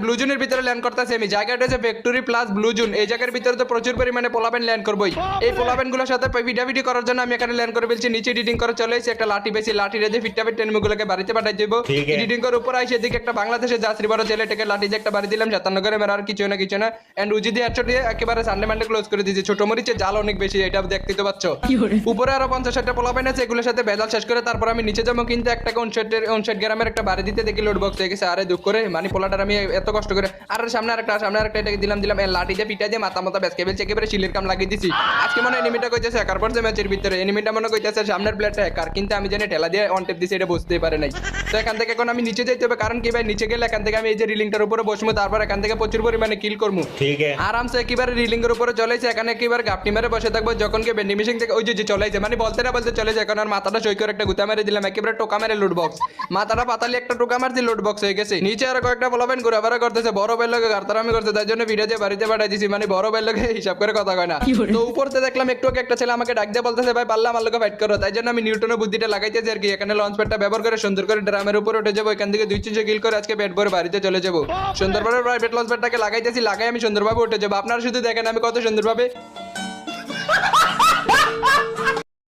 Blue জোনের ভিতরে land করতেছি আমি। জায়গাটা হচ্ছে ফ্যাক্টরি প্লাস ব্লু জোন। এই জায়গার ভিতরে তো প্রচুর পরিমাণে পোলাপেন ল্যান্ড করবোই। এই পোলাপেনগুলোর সাথে ভিডিও করার জন্য আমি এখানে ল্যান্ড করে ফেলছি। নিচে এডিটিং করে চলে এসেছি, একটা লাঠি বেশি লাঠি রেজে ফিটটা এনিমিগুলোকে বাড়িতে পাঠাই দেবো। এডিটিং করে উপর আইসে এদিকে একটা বাংলাদেশের যাত্রী বড় ছেলেটাকে লাঠি যে একটা বাড়ি দিলাম 57 করে মেরা, আর কিছু না এন্ড উজি দিয়ে হেডশট দিয়ে একেবারে সানডে মানডে ক্লোজ করে দিয়েছি। ছোট মরিচের জাল অনেক বেশি, এটা দেখতে তো পাচ্ছ। উপরে আরো 50-60টা পোলাপেন আছে, এগুলোর সাথে বেজাল শেষ করে তারপর আমি নিচে যাবো। কিন্তু একটা অনশেড গ্রামের একটা বাড়ি দিতে দেখি লোড বক্স হয়ে গেছে। আরে দুঃখ করে মানে পোলাটার আমি এত কষ্ট করে আর সামনে আরেকটা এটাকে দিলাম লাঠি দিয়ে পিটা দিয়ে মাথা বেসকে ফেলছে, একেবারে শিলের কাম লাগিয়ে দিছি। আজকে মনে এনিমিটা কইতেছে হ্যাকার পড়ছে ম্যাচের ভিতরে। এনিমিটা মনে কইতেছে সামনের প্লেয়ারটা হ্যাকার, কিন্তু আমি জানি ঠেলা দিয়ে অন টেপ দিছি, এটা বুঝতেই পারে নাই। তো এখান থেকে এখন আমি নিচে যাইতে হবে, কারণ কি ভাই নিচে গেলে এখান থেকে আমি এই যে রিলিংটার উপরে বসবো, তারপর এখান থেকে প্রচুর পরিমাণে কিল করবো। ঠিক আছে, আরামসে একেবারে রিলিং এর উপরে চলেছে। এখানে একেবারে গাপটি মেরে বসে থাকবো যখন কি ভেন্ডিং মেশিন থেকে ওই যে চলেছে, মানে বলতে না বলতে চলেছে। এখন আর মাথাটা সই করে একটা গুতা মেরে দিলাম, একেবারে টোকা মেরে লুট বক্স। মাথাটা পাতালি একটা টোকা মারছি, লুট বক্স হয়ে গেছে। নিচে আর কয়েকটা পোলাপেন ঘোরাফেরা করতেছে, বড় বেল লোকে গার্তারামি করছে, তাই জন্য ভিডিও দিয়ে বাড়িতে পাঠাই দিছি। মানে বড় বেল লোকে হিসাব করে কথা কয় না। তো উপরতে দেখলাম একটু একটা ছেলে আমাকে ডাক দিয়ে বলতেছে ভাই পারলে আমার লোকে ফাইট করো। তাই জন্য আমি নিউটনের বুদ্ধিটা লাগাইতেছি আর কি। এখানে লঞ্চ প্যাডটা ব্যবহার করে সুন্দর করে ড্রামের উপরে উঠে যাবো। এখান থেকে 2-3 কিল করে আজকে ব্যাট ভরে বাড়িতে চলে যাবো। সুন্দরভাবে প্রাইভেট লঞ্চ প্যাডটাকে লাগাই আমি সুন্দরভাবে উঠে যাবো। আপনারা শুধু দেখেন আমি কত সুন্দরভাবে